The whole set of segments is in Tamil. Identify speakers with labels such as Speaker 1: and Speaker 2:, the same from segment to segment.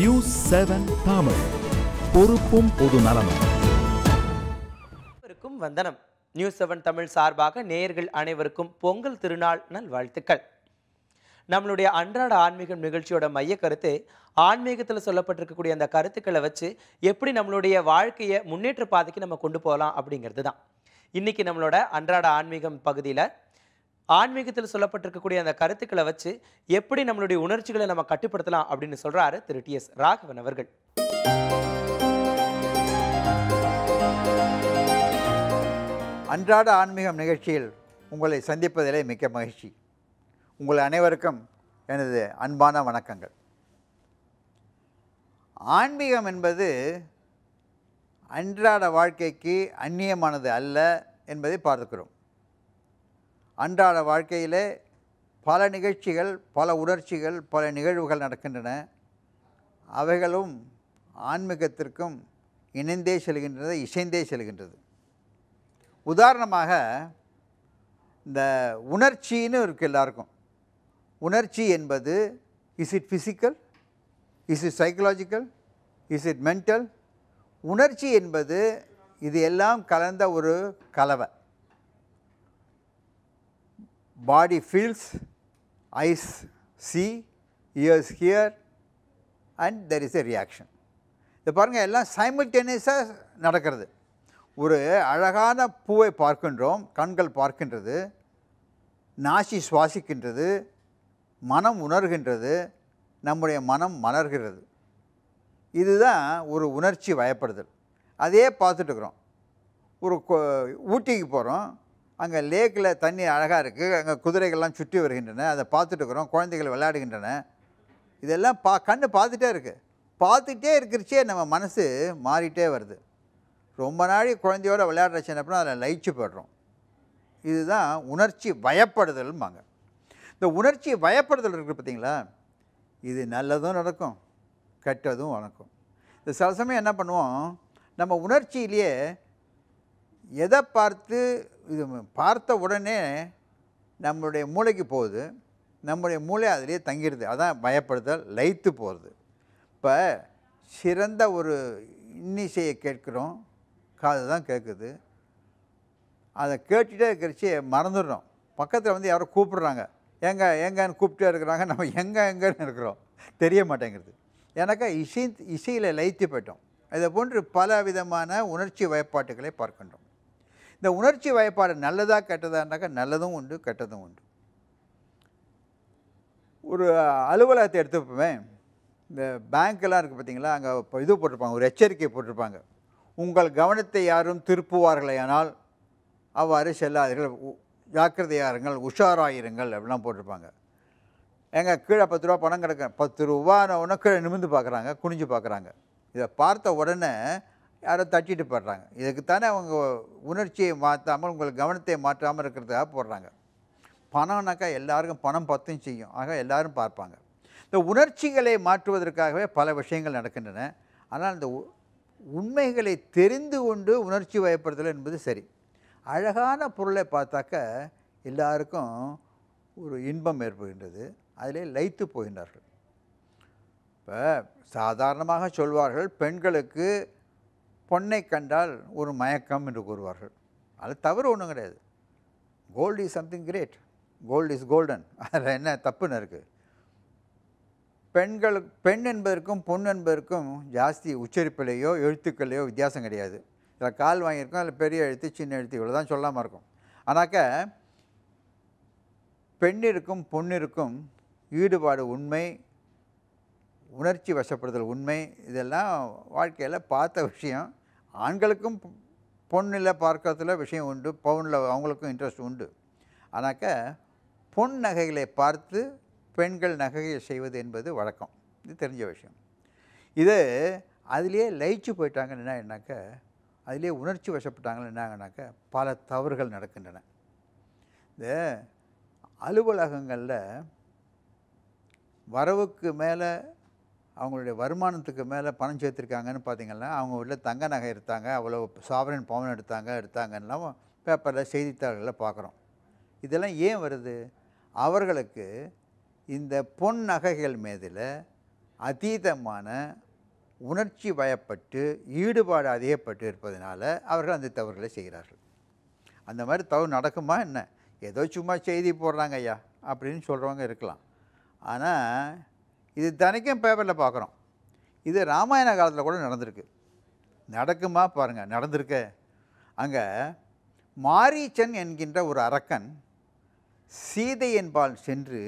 Speaker 1: நியூஸ் 7 தமிழ், பொறுப்பும் பொது நலமும்.
Speaker 2: அனைவருக்கும் வந்தனம். நியூஸ் 7 தமிழ் சார்பாக நேயர்கள் அனைவருக்கும் பொங்கல் திருநாள் நல்வாழ்த்துக்கள். நம்மளுடைய அன்றாட ஆன்மீகம் நிகழ்ச்சியோட மைய கருத்து, ஆன்மீகத்தில் சொல்லப்பட்டிருக்கக்கூடிய அந்த கருத்துக்களை வச்சு எப்படி நம்மளுடைய வாழ்க்கையை முன்னேற்ற பாதைக்கு நம்ம கொண்டு போகலாம் அப்படிங்கிறது தான். இன்னைக்கு நம்மளோட அன்றாட ஆன்மீகம் பகுதியில் ஆன்மீகத்தில் சொல்லப்பட்டிருக்கக்கூடிய அந்த கருத்துக்களை வச்சு எப்படி நம்மளுடைய உணர்ச்சிகளை நம்ம கட்டுப்படுத்தலாம் அப்படின்னு சொல்றாரு திரு டி.எஸ். ராகவன் அவர்கள்.
Speaker 3: அன்றாட ஆன்மீகம் நிகழ்ச்சியில் உங்களை சந்திப்பதிலே மிக்க மகிழ்ச்சி. உங்கள் அனைவருக்கும் எனது அன்பான வணக்கங்கள். ஆன்மீகம் என்பது அன்றாட வாழ்க்கைக்கு அந்நியமானது அல்ல என்பதை பார்க்கிறோம். அன்றாட வாழ்க்கையிலே பல நிகழ்ச்சிகள், பல உணர்ச்சிகள், பல நிகழ்வுகள் நடக்கின்றன. அவைகளும் ஆன்மீகத்திற்கும் இணைந்தே செல்கின்றது, இசைந்தே செல்கின்றது. உதாரணமாக இந்த உணர்ச்சின்னு இருக்குது எல்லாருக்கும். உணர்ச்சி என்பது is it physical, is it psychological, is it mental? உணர்ச்சி என்பது இது எல்லாம் கலந்த ஒரு கலவை. Body feels, eyes see, ears hear, and there is a reaction. இது பாருங்கள், எல்லாம் சைமல்டேனியஸாக நடக்கிறது. ஒரு அழகான பூவை பார்க்கின்றோம், கண்கள் பார்க்கின்றது, நாசி சுவாசிக்கின்றது, மனம் உணர்கின்றது, நம்முடைய மனம் மலர்கிறது. இதுதான் ஒரு உணர்ச்சி வயப்படுதல். அதே பார்த்துட்டுருக்குறோம். ஒரு ஊட்டிக்கு போகிறோம், அங்கே லேக்கில் தண்ணி அழகாக இருக்குது, அங்கே குதிரைகள்லாம் சுற்றி வருகின்றன, அதை பார்த்துட்டுருக்குறோம், குழந்தைகள் விளையாடுகின்றன. இதெல்லாம் கண்ணு பார்த்துட்டே இருக்குது. பார்த்துட்டே இருக்கிறச்சே நம்ம மனசு மாறிட்டே வருது. ரொம்ப நாள் குழந்தையோடு விளையாடுறச்சு அப்படின்னா அதில் லயிச்சு போய்டுறோம். இதுதான் உணர்ச்சி வயப்படுதல்பாங்க. இந்த உணர்ச்சி வயப்படுதல் இருக்குது பார்த்தீங்களா, இது நல்லதும் நடக்கும், கெட்டதும் நடக்கும். இந்த சில சமயம் என்ன பண்ணுவோம், நம்ம உணர்ச்சியிலேயே எதை பார்த்து இது பார்த்த உடனே நம்மளுடைய மூளைக்கு போகுது, நம்முடைய மூளை அதிலே தங்கிடுது. அதான் பயப்படுதல், லயித்து போகிறது. இப்போ சிறந்த ஒரு இன்னிசையை கேட்குறோம், காது தான் கேட்குது, அதை கேட்டுகிட்டே இருக்கிறச்சு மறந்துடுறோம். பக்கத்தில் வந்து யாரோ கூப்பிடுறாங்க, எங்கன்னு கூப்பிட்டே இருக்கிறாங்க, நம்ம எங்கன்னு இருக்கிறோம், தெரிய மாட்டேங்கிறது. எனக்கு இசையில் லயித்து போயிட்டோம். இதை போன்று பல விதமான உணர்ச்சி வயப்பாட்டுகளை பார்க்கின்றோம். இந்த உணர்ச்சி வயப்பாடு நல்லதா கெட்டதான்னாக்கா நல்லதும் உண்டு, கெட்டதும் உண்டு. ஒரு அலுவலகத்தை எடுத்துப்போமே, இந்த பேங்க்கெல்லாம் இருக்குது பார்த்தீங்களா, அங்கே இப்போ இது போட்டிருப்பாங்க, ஒரு எச்சரிக்கை போட்டிருப்பாங்க, உங்கள் கவனத்தை யாரும் திருப்புவார்களேயானால் அவ்வாறு செல்லாதீர்கள், ஜாக்கிரதையாருங்கள், உஷாராயிருங்கள் அப்படிலாம் போட்டிருப்பாங்க. கீழே 10 ரூபா பணம் கிடக்க, 10 ரூபான்னு கீழே நிமிர்ந்து பார்க்குறாங்க, குனிஞ்சு பார்க்குறாங்க. இதை பார்த்த உடனே யாரோ தட்டிட்டு போடுறாங்க. இதுக்குத்தானே அவங்க உணர்ச்சியை மாற்றாமல், உங்கள் கவனத்தை மாற்றாமல் இருக்கிறதுக்காக போடுறாங்க. பணம்னாக்கா எல்லாருக்கும் பணம் பத்தும் செய்யும், ஆக எல்லோரும் பார்ப்பாங்க. இந்த உணர்ச்சிகளை மாற்றுவதற்காகவே பல விஷயங்கள் நடக்கின்றன. ஆனால் இந்த உண்மைகளை தெரிந்து கொண்டு உணர்ச்சி வயப்படுதல் என்பது சரி. அழகான பொருளை பார்த்தாக்க எல்லாருக்கும் ஒரு இன்பம் ஏற்படுகின்றது, அதிலே லயித்து போகின்றார்கள். இப்போ சாதாரணமாக சொல்வார்கள், பெண்களுக்கு பொன்னை கண்டால் ஒரு மயக்கம் என்று கூறுவார்கள். அது தவறு ஒன்றும் கிடையாது. Gold is something great, gold is golden, அதில் என்ன தப்புன்னு இருக்குது. பெண் என்பதற்கும் பொன் என்பதற்கும் ஜாஸ்தி உச்சரிப்பிலேயோ எழுத்துக்களையோ வித்தியாசம் கிடையாது. இதில் கால் வாங்கியிருக்கோம், அதில் பெரிய எழுத்து சின்ன எழுத்து இவ்வளோ தான் சொல்லாமல் இருக்கும். ஆனாக்க பெண்ணிற்கும் பொண்ணிற்கும் ஈடுபாடு உண்மை, உணர்ச்சி வசப்படுதல் உண்மை, இதெல்லாம் வாழ்க்கையில் பார்த்த விஷயம். ஆண்களுக்கும் பொண்ணில் பார்க்கறதுல விஷயம் உண்டு, பவுனில் அவங்களுக்கும் இன்ட்ரெஸ்ட் உண்டு. ஆனாக்க பொன் நகைகளை பார்த்து பெண்கள் நகையை செய்வது என்பது வழக்கம், இது தெரிஞ்ச விஷயம். இது அதிலே லயிச்சு போயிட்டாங்கன்னு என்னாக்க, அதிலே உணர்ச்சி வசப்பட்டாங்கன்னு என்னாங்கனாக்க பல தவறுகள் நடக்கின்றன. இந்த அலுவலகங்களில் வரவுக்கு மேலே, அவங்களுடைய வருமானத்துக்கு மேலே பணம் சேர்த்துருக்காங்கன்னு பார்த்திங்கன்னா, அவங்க வீட்டில் தங்க நகை எடுத்தாங்க, அவ்வளோ சாவரன் பவன் எடுத்தாங்கன்னெலாம் பேப்பரில் செய்தித்தாள்களில் பார்க்குறோம். இதெல்லாம் ஏன் வருது? அவர்களுக்கு இந்த பொன் நகைகள் மீதில் அதீதமான உணர்ச்சி வயப்பட்டு ஈடுபாடு அதிகப்பட்டு இருப்பதனால அவர்கள் அந்த தவறுகளை செய்கிறார்கள். அந்த மாதிரி தவறு நடக்குமா என்ன? ஏதோ சும்மா செய்தி போடுறாங்க ஐயா அப்படின்னு சொல்கிறவங்க இருக்கலாம். ஆனால் இது தினைக்கும் பேப்பரில் பார்க்குறோம். இது ராமாயண காலத்தில் கூட நடந்திருக்கு. நடக்குமா பாருங்கள், நடந்திருக்க. அங்கே மாரீச்சன் என்கின்ற ஒரு அரக்கன் சீதை என்பால் சென்று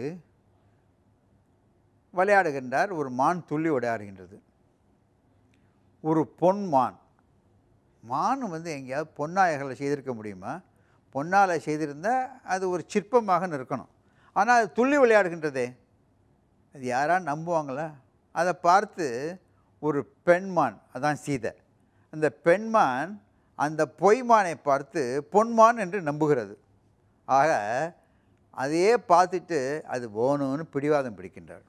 Speaker 3: விளையாடுகின்றார். ஒரு மான் துள்ளி விளையாடுகின்றது. ஒரு பொன் மான். மான் எங்கேயாவது பொன்னாயகளை செய்திருக்க முடியுமா? பொன்னால் செய்திருந்தால் அது ஒரு சிற்பமாக இருக்கணும். ஆனால் அது துள்ளி விளையாடுகின்றதே, அது யாராவது நம்புவாங்களா? அதை பார்த்து ஒரு பெண்மான், அதான் சீதை, அந்த பெண்மான் அந்த பொய்மானை பார்த்து பொன்மான் என்று நம்புகிறது. ஆக அதையே பார்த்துட்டு அது வேணும்னு பிடிவாதம் பிடிக்கின்றார்.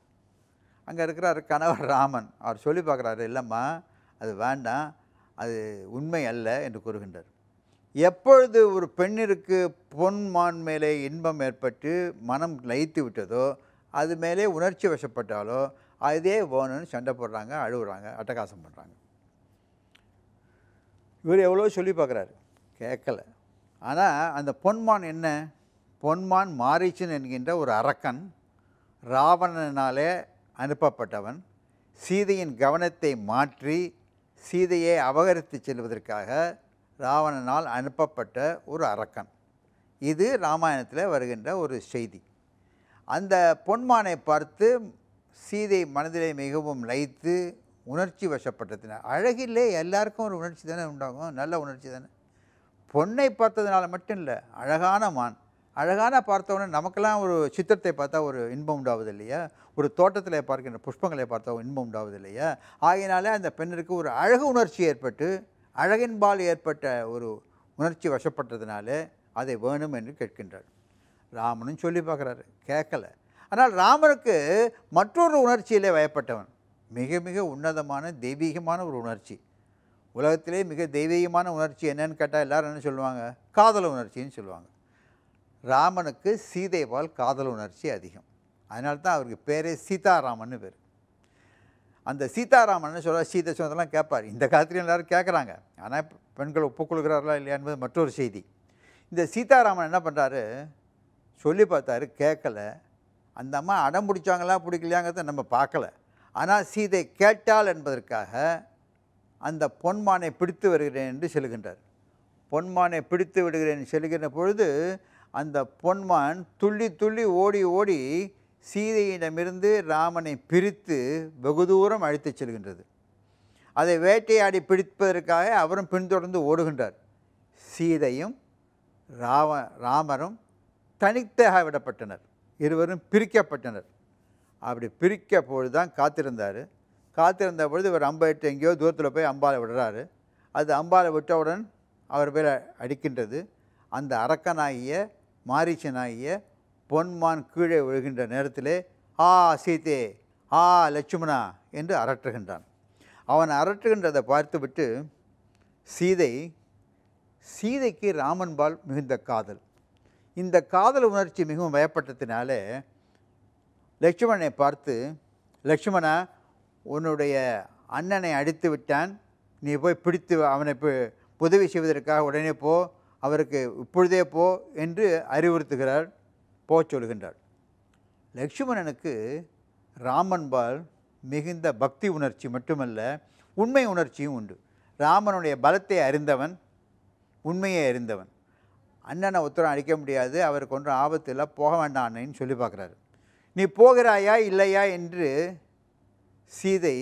Speaker 3: அங்கே இருக்கிறார் கணவர் ராமன். அவர் சொல்லி பார்க்குறாரு, இல்லைம்மா அது வேண்டாம், அது உண்மை அல்ல என்று கூறுகின்றார். எப்பொழுது ஒரு பெண்ணிற்கு பொன்மான் மேலே இன்பம் ஏற்பட்டு மனம் லயித்து விட்டதோ, அது மேலே உணர்ச்சி வசப்பட்டாலோ அதே வேணும்னு சண்டை போடுறாங்க, அழுகுறாங்க, அட்டகாசம் பண்ணுறாங்க. இவர் எவ்வளோ சொல்லி பார்க்குறாரு, கேட்கலை. ஆனால் அந்த பொன்மான் என்ன? பொன்மான் மாரீச்சன் என்கின்ற ஒரு அரக்கன், ராவணனாலே அனுப்பப்பட்டவன். சீதையின் கவனத்தை மாற்றி சீதையை அபகரித்து செல்வதற்காக ராவணனால் அனுப்பப்பட்ட ஒரு அரக்கன். இது ராமாயணத்தில் வருகின்ற ஒரு செய்தி. அந்த பொன்மானை பார்த்து சீதை மனதிலே மிகவும் லயித்து உணர்ச்சி வசப்பட்டதினால், அழகிலே எல்லாருக்கும் ஒரு உணர்ச்சி தானே உண்டாகும், நல்ல உணர்ச்சி தானே. பொன்னை பார்த்ததுனால மட்டும் இல்லை, அழகான மான், அழகான பார்த்தவொடனே நமக்கெல்லாம் ஒரு சித்திரத்தை பார்த்தா ஒரு இன்பம் உண்டாவது இல்லையா? ஒரு தோட்டத்தில் பார்க்கின்ற புஷ்பங்களை பார்த்தா இன்பம் உண்டாவது இல்லையா? ஆகையினாலே அந்த பெண்ணிற்கு ஒரு அழகு உணர்ச்சி ஏற்பட்டு, அழகின்பால் ஏற்பட்ட ஒரு உணர்ச்சி வசப்பட்டதுனால அதை வேணும் என்று கேட்கின்றார். ராமனும் சொல்லி பார்க்குறாரு, கேட்கலை. ஆனால் ராமனுக்கு மற்றொரு உணர்ச்சியிலே வயப்பட்டவன், மிக மிக உன்னதமான தெய்வீகமான ஒரு உணர்ச்சி. உலகத்திலே மிக தெய்வீகமான உணர்ச்சி என்னன்னு கேட்டால் எல்லோரும் என்ன சொல்லுவாங்க? காதல் உணர்ச்சின்னு சொல்லுவாங்க. ராமனுக்கு சீதைபால் காதல் உணர்ச்சி அதிகம். அதனால தான் அவருக்கு பேரே சீதாராமன்னு பேர். அந்த சீதாராமன் சொல்ல சீதை சொன்னதெல்லாம் கேட்பார். இந்த காலத்துலையும் எல்லோரும் கேட்குறாங்க. ஆனால் பெண்கள் ஒப்புக்கொள்கிறார்களா இல்லையா என்பது மற்றொரு செய்தி. இந்த சீதாராமன் என்ன பண்ணுறாரு, சொல்லி பார்த்தாரு, கேட்கலை. அந்த அம்மா அடம் பிடிச்சாங்களா பிடிக்கலையாங்கிறத நம்ம பார்க்கல. ஆனால் சீதை கேட்டாள் என்பதற்காக அந்த பொன்மானை பிடித்து வருகிறேன் என்று சொல்லுகின்றார். பொன்மானை பிடித்து விடுகிறேன் சொல்லுகின்ற பொழுது அந்த பொன்மான் துள்ளி துள்ளி ஓடி ஓடி சீதையிடமிருந்து ராமனை பிரித்து வெகு தூரம் அழைத்துச் செல்கின்றது. அதை வேட்டையாடி பிடிப்பதற்காக அவரும் பின்தொடர்ந்து ஓடுகின்றார். சீதையும் ராமரும் தனித்தாக விடப்பட்டனர், இருவரும் பிரிக்கப்பட்டனர். அப்படி பிரிக்க பொழுது தான் காத்திருந்த பொழுது இவர் அம்பைட்டு எங்கேயோ தூரத்தில் போய் அம்பாலை விடுறாரு. அது அம்பாலை விட்டவுடன் அவர் பேர் அடிக்கின்றது. அந்த அரக்கனாகிய மாரீச்சனாகிய பொன்மான் கீழே விழுகின்ற நேரத்திலே ஆ சீதே, ஆ லட்சுமணா என்று அரற்றுகின்றான். அவன் அரற்றுகின்றதை பார்த்துவிட்டு சீதைக்கு ராமன்பால் மிகுந்த காதல். இந்த காதல் உணர்ச்சி மிகவும் பயப்பட்டதினாலே லட்சுமணனை பார்த்து, லட்சுமணா உன்னுடைய அண்ணனை அடித்து விட்டான், நீ போய் பிடித்து அவனை உதவி செய்வதற்காக உடனே போ, அவருக்கு இப்பொழுதே போ என்று அறிவுறுத்துகிறார், சொல்கின்றார். லட்சுமணனுக்கு ராமன்பால் மிகுந்த பக்தி உணர்ச்சி மட்டுமல்ல, உண்மை உணர்ச்சியும் உண்டு. ராமனுடைய பலத்தை அறிந்தவன், உண்மையை அறிந்தவன். அண்ணனை உத்தரம் அடிக்க முடியாது, அவருக்கு ஒன்றும் ஆபத்து இல்லை, போக வேண்டாம் அண்ணன்னு சொல்லி பார்க்குறாரு. நீ போகிறாயா இல்லையா என்று சீதை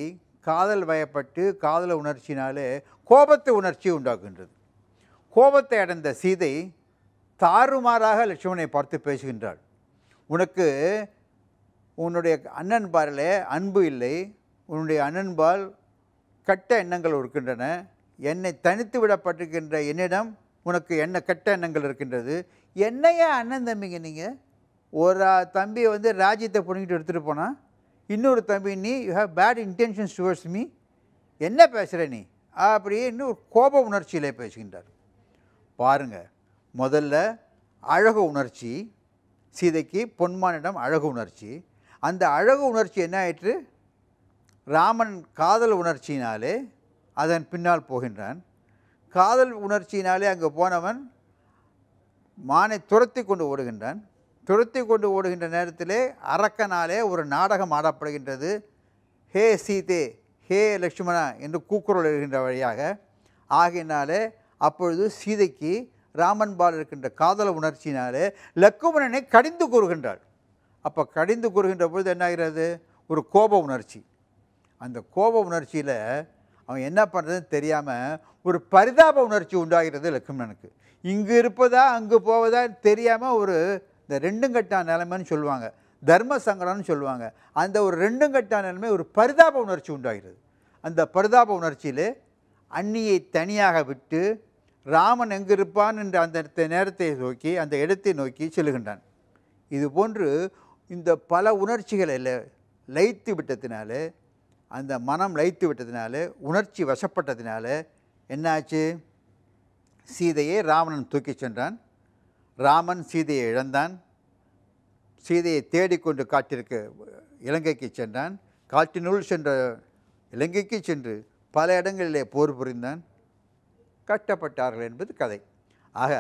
Speaker 3: காதல் வயப்பட்டு காதல் உணர்ச்சினாலே கோபத்தை உணர்ச்சி உண்டாக்குகின்றது. கோபத்தை அடைந்த சீதை தாறுமாறாக லட்சுமணனை பார்த்து பேசுகின்றாள். உனக்கு உன்னுடைய அண்ணன்பாரில் அன்பு இல்லை, உன்னுடைய அண்ணன்பால் கெட்ட எண்ணங்கள் இருக்கின்றன, என்னை தனித்து விடப்பட்டிருக்கின்ற என்னிடம் உனக்கு என்ன கெட்ட எண்ணங்கள் இருக்கின்றது. என்னையா அண்ணன் தம்பிங்க நீங்கள்? ஒரு தம்பி ராஜ்யத்தை பிடிங்கிட்டு எடுத்துகிட்டு போனால், இன்னொரு தம்பி நீ you have bad intentions towards me, என்ன பேசுகிற நீ அப்படின்னு ஒரு கோப உணர்ச்சியிலே பேசுகின்றார். பாருங்கள், முதல்ல அழகு உணர்ச்சி, சீதைக்கு பொன்மானிடம் அழகு உணர்ச்சி. அந்த அழகு உணர்ச்சி என்ன ஆயிற்று? ராமன் காதல் உணர்ச்சியினாலே அதன் பின்னால் போகின்றான். காதல் உணர்ச்சியினாலே அங்கே போனவன் மானை துரத்தி கொண்டு ஓடுகின்றான். துரத்தி கொண்டு ஓடுகின்ற நேரத்திலே அரக்கனாலே ஒரு நாடகம் ஆடப்படுகின்றது. ஹே சீதே, ஹே லக்ஷ்மணா என்று கூக்குரல் எழுகின்ற வழியாக. ஆகையினாலே அப்பொழுது சீதைக்கு ராமன்பால் இருக்கின்ற காதல உணர்ச்சியினாலே லக்குமணனை கடிந்து கூறுகின்றாள். அப்போ கடிந்து கூறுகின்ற பொழுது என்னாகிறது? ஒரு கோப உணர்ச்சி. அந்த கோப உணர்ச்சியில் அவன் என்ன பண்ணுறதுன்னு தெரியாமல் ஒரு பரிதாப உணர்ச்சி உண்டாகிறது லக்ஷ்மணனுக்கு. இங்கு இருப்பதா அங்கு போவதா தெரியாமல் ஒரு இந்த ரெண்டும் கட்டான நிலைமைன்னு சொல்லுவாங்க, தர்ம சங்கடம்னு சொல்லுவாங்க. அந்த ஒரு ரெண்டும் கட்டான நிலைமை ஒரு பரிதாப உணர்ச்சி உண்டாகிறது. அந்த பரிதாப உணர்ச்சியில் அன்னியை தனியாக விட்டு ராமன் எங்கு இருப்பான் என்ற அந்த நேரத்தை நோக்கி அந்த இடத்தை நோக்கி செல்லுகின்றான். இது போன்று இந்த பல உணர்ச்சிகளை லயித்து விட்டதினால, அந்த மனம் லயித்து விட்டதினால, உணர்ச்சி வசப்பட்டதினால என்னாச்சு? சீதையை ராவணன் தூக்கி சென்றான். ராமன் சீதையை இழந்தான். சீதையை தேடிக்கொண்டு காட்டிற்கு இலங்கைக்கு சென்றான். காட்டினுள் சென்ற இலங்கைக்கு சென்று பல இடங்களிலே போர் புரிந்தான். கட்டப்பட்டார்கள் என்பது கதை. ஆக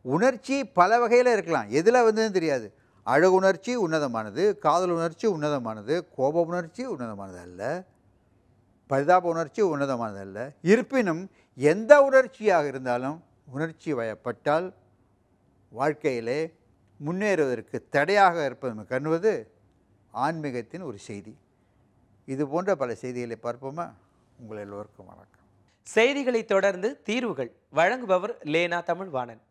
Speaker 3: உணர்ச்சி பல வகையில் இருக்கலாம், எதில் வந்ததுன்னு தெரியாது. அழகு உணர்ச்சி உன்னதமானது, காதல் உணர்ச்சி உன்னதமானது, கோப உணர்ச்சி உன்னதமானது அல்ல, பரிதாப உணர்ச்சி உன்னதமானது அல்ல. இருப்பினும் எந்த உணர்ச்சியாக இருந்தாலும் உணர்ச்சி வயப்பட்டால் வாழ்க்கையிலே முன்னேறுவதற்கு தடையாக இருப்பது கருவது ஆன்மீகத்தின் ஒரு செய்தி. இது போன்ற பல செய்திகளை பார்ப்போமா? உங்கள் எல்லோருக்கும் வணக்கம்.
Speaker 2: செய்திகளை தொடர்ந்து தீர்வுகள் வழங்குபவர் லேனா தமிழ்வாணன்.